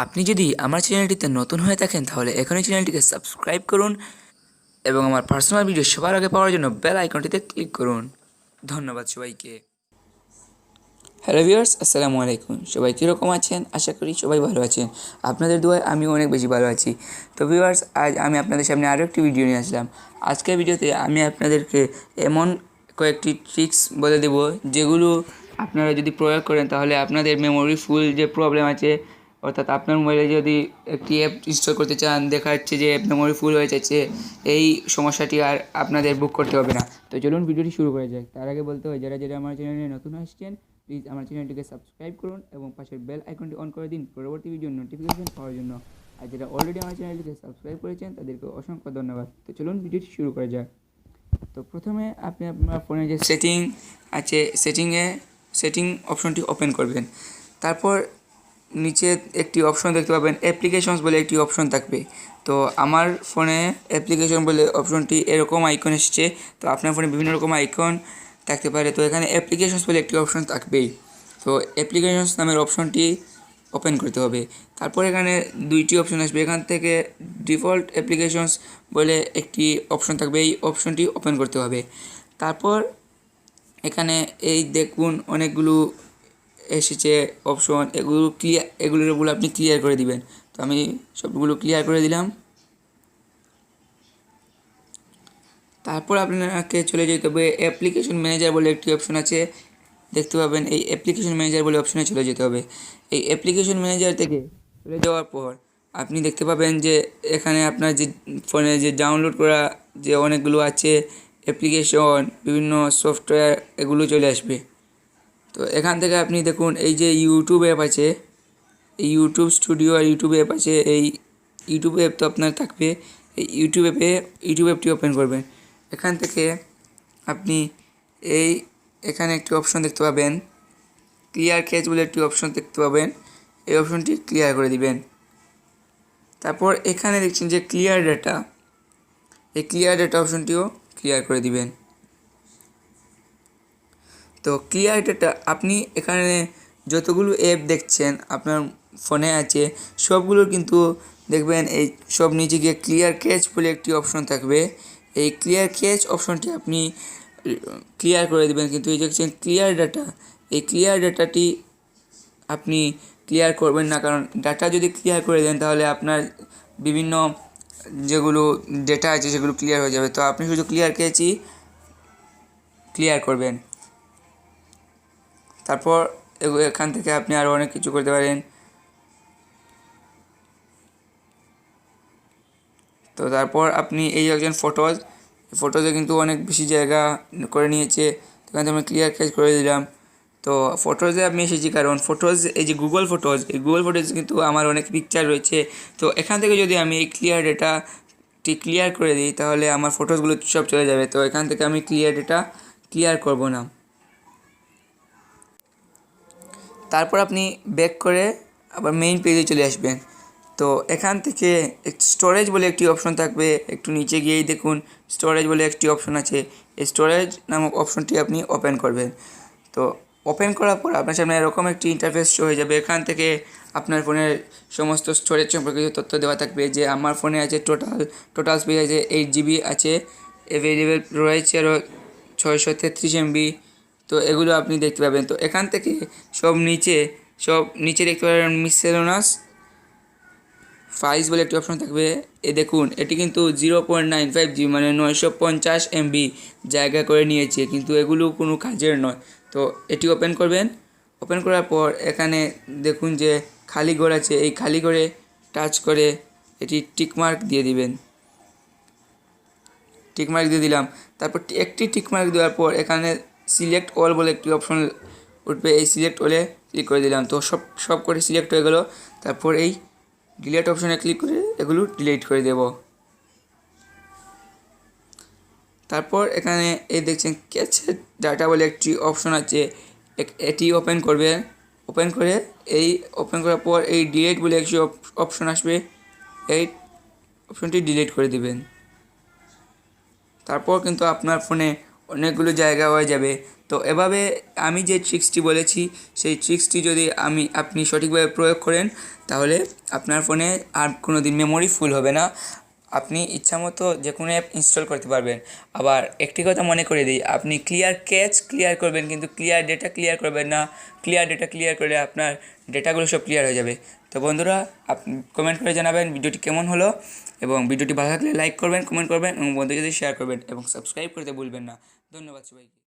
আপনি যদি আমার চ্যানেলটিতে নতুন হয়ে থাকেন তাহলে এখনই চ্যানেলটিকে সাবস্ক্রাইব করুন এবং আমার পার্সোনাল ভিডিও সবার আগে পাওয়ার জন্য বেল আইকনটিতে ক্লিক করুন। ধন্যবাদ সবাইকে। হ্যালো ভিউয়ার্স, আসসালামু আলাইকুম। সবাই কীরকম আছেন? আশা করি সবাই ভালো আছেন। আপনাদের দোয়ায় আমি অনেক বেশি ভালো আছি। তো ভিউয়ার্স, আজ আমি আপনাদের সামনে আরও একটি ভিডিও নিয়ে আসলাম। আজকের ভিডিওতে আমি আপনাদেরকে এমন কয়েকটি ট্রিক্স বলে দেব যেগুলো আপনারা যদি প্রয়োগ করেন তাহলে আপনাদের মেমোরি ফুল যে প্রবলেম আছে, অর্থাৎ আপনার মোবাইলে যদি একটি অ্যাপ ইনস্টল করতে চান, দেখা যাচ্ছে যে মেমোরি ফুল হয়ে যাচ্ছে, এই সমস্যাটি আর আপনাদের বুক করতে হবে না। তো চলুন ভিডিওটি শুরু করা যাক। তার আগে বলতে হয়, যারা যারা আমার চ্যানেলে নতুন আসছেন প্লিজ আমার চ্যানেলটিকে সাবস্ক্রাইব করুন এবং পাশের বেল আইকনটি অন করে দিন পরবর্তী ভিডিওর নোটিফিকেশন পাওয়ার জন্য। আর যারা অলরেডি আমার চ্যানেলটিকে সাবস্ক্রাইব করেছেন তাদেরকে অসংখ্য ধন্যবাদ। তো চলুন ভিডিওটি শুরু করা যাক। তো প্রথমে আপনি আপনার ফোনে যে সেটিং আছে, সেটিং অপশনটি ওপেন করবেন। তারপর নিচে একটি অপশন দেখতে পাবেন, অ্যাপ্লিকেশনস বলে একটি অপশন থাকবে। তো আমার ফোনে অ্যাপ্লিকেশন বলে অপশনটি এরকম আইকন এসছে। তো আপনার ফোনে বিভিন্ন রকম আইকন থাকতে পারে, তো এখানে অ্যাপ্লিকেশনস বলে একটি অপশন থাকবেই। তো অ্যাপ্লিকেশনস নামের অপশনটি ওপেন করতে হবে। তারপর এখানে দুইটি অপশন আসবে, এখান থেকে ডিফল্ট অ্যাপ্লিকেশনস বলে একটি অপশন থাকবে, এই অপশনটি ওপেন করতে হবে। তারপর এখানে এই দেখুন অনেকগুলো এসেছে অপশন, এগুলোর আপনি ক্লিয়ার করে দিবেন। তো আমি সবগুলো ক্লিয়ার করে দিলাম। তারপর আপনাকে চলে যেতে হবে অ্যাপ্লিকেশন ম্যানেজার বলে একটি অপশন আছে, দেখতে পাবেন। এই অ্যাপ্লিকেশন ম্যানেজার বলে অপশনে চলে যেতে হবে। এই অ্যাপ্লিকেশন ম্যানেজার থেকে চলে যাওয়ার পর আপনি দেখতে পাবেন যে এখানে আপনার যে ফোনে যে ডাউনলোড করা যে অনেকগুলো আছে অ্যাপ্লিকেশন, বিভিন্ন সফটওয়্যার, এগুলো চলে আসবে। তো এখান থেকে আপনি দেখুন এই যে ইউটিউব অ্যাপ আছে, এই ইউটিউব স্টুডিও আর ইউটিউব অ্যাপ আছে। এই ইউটিউব অ্যাপ তো আপনার থাকবে। এই ইউটিউব অ্যাপটি ওপেন করবেন। এখান থেকে আপনি এখানে একটি অপশন দেখতে পাবেন, ক্লিয়ার ক্যাচ বলে একটি অপশন দেখতে পাবেন। এই অপশনটি ক্লিয়ার করে দিবেন। তারপর এখানে দেখছেন যে ক্লিয়ার ডাটা, এই ক্লিয়ার ডাটা অপশনটিও ক্লিয়ার করে দিবেন। তো ক্লিয়ার ডাটা, আপনি এখানে যতগুলো অ্যাপ দেখছেন আপনার ফোনে আছে সবগুলো কিন্তু দেখবেন এই সব নিচে গিয়ে ক্লিয়ার ক্যাচ বলে একটি অপশন থাকবে। এই ক্লিয়ার ক্যাচ অপশনটি আপনি ক্লিয়ার করে দেবেন। কিন্তু এই দেখছেন ক্লিয়ার ডাটা, এই ক্লিয়ার ডাটাটি আপনি ক্লিয়ার করবেন না, কারণ ডাটা যদি ক্লিয়ার করে দেন তাহলে আপনার বিভিন্ন যেগুলো ডেটা আছে সেগুলো ক্লিয়ার হয়ে যাবে। তো আপনি শুধু ক্লিয়ার ক্যাচই ক্লিয়ার করবেন। তারপর এখান থেকে আপনি আরও অনেক কিছু করতে পারেন। তো তারপর আপনি এই একজন ফটোজে কিন্তু অনেক বেশি জায়গা করে নিয়েছে, এখান থেকে আমি ক্লিয়ার ক্যাচ করে দিলাম। তো ফটোজে আমি এসেছি কারণ এই যে গুগল ফটোজ কিন্তু আমার অনেক পিকচার রয়েছে। তো এখান থেকে যদি আমি এই ক্লিয়ার ডেটাটি ক্লিয়ার করে দিই তাহলে আমার ফটোজগুলো সব চলে যাবে। তো এখান থেকে আমি ক্লিয়ার ডেটা ক্লিয়ার করব না। তারপর আপনি ব্যাক করে আবার মেইন পেজে চলে আসবেন। তো এখান থেকে স্টোরেজ বলে একটি অপশন থাকবে, একটু নিচে গিয়েই দেখুন স্টোরেজ বলে একটি অপশন আছে। এই স্টোরেজ নামক অপশনটি আপনি ওপেন করবেন। তো ওপেন করার পর আপনার সামনে এরকম একটি ইন্টারফেস শো হয়ে যাবে। এখান থেকে আপনার ফোনের সমস্ত স্টোরেজ সম্পর্কিত তথ্য দেওয়া থাকবে, যে আমার ফোনে আছে টোটাল স্পেস আছে 8 GB আছে, অ্যাভেলেবেল রয়েছে আরও 633 MB। তো এগুলো আপনি দেখতে পাবেন। তো এখান থেকে সব নিচে দেখতে পাবেন মিসেলেনাস ফাইলস বলে একটি অপশন থাকবে। দেখুন এটি কিন্তু 0.95 GB মানে 950 MB জায়গা করে নিয়েছে, কিন্তু এগুলো কোনো কাজের নয়। তো এটি ওপেন করবেন। ওপেন করার পর এখানে দেখুন যে খালি ঘর আছে, এই খালি ঘরে টাচ করে এটি টিকমার্ক দিয়ে দিবেন। টিকমার্ক দিয়ে দিলাম। তারপর একটি টিকমার্ক দেওয়ার পর এখানে সিলেক্ট অল বলে একটি অপশন উঠবে, এই সিলেক্ট অলে ক্লিক করে দিলাম। তো সব করে সিলেক্ট হয়ে গেল। তারপর এই ডিলিট অপশনে ক্লিক করে এগুলো ডিলিট করে দেব। তারপর এখানে এই দেখছেন ক্যাচে ডাটা বলে একটি অপশন আছে, এটি ওপেন করবে। ওপেন করার পর এই ডিলিট বলে একটি অপশন আসবে, এই অপশনটি ডিলিট করে দিবেন। তারপর কিন্তু আপনার ফোনে অনেকগুলো জায়গা হয়ে যাবে। তো এভাবে আমি যে ট্রিক্সটি বলেছি সেই ট্রিক্সটি যদি আপনি সঠিকভাবে প্রয়োগ করেন তাহলে আপনার ফোনে আর কোনো দিন মেমোরি ফুল হবে না, আপনি ইচ্ছামতো যে কোনো অ্যাপ ইনস্টল করতে পারবেন। আবার একটি কথা মনে করে দিই, আপনি ক্লিয়ার ক্যাচ ক্লিয়ার করবেন কিন্তু ক্লিয়ার ডেটা ক্লিয়ার করবেন না। ক্লিয়ার ডেটা ক্লিয়ার করলে আপনার ডেটাগুলো সব ক্লিয়ার হয়ে যাবে। তো বন্ধুরা, আপনি কমেন্ট করে জানাবেন ভিডিওটি কেমন হলো, এবং ভিডিওটি ভালো লাগলে লাইক করবেন, কমেন্ট করবেন এবং বন্ধুদের সাথে শেয়ার করবেন এবং সাবস্ক্রাইব করতে ভুলবেন না। ধন্যবাদ সবাইকে।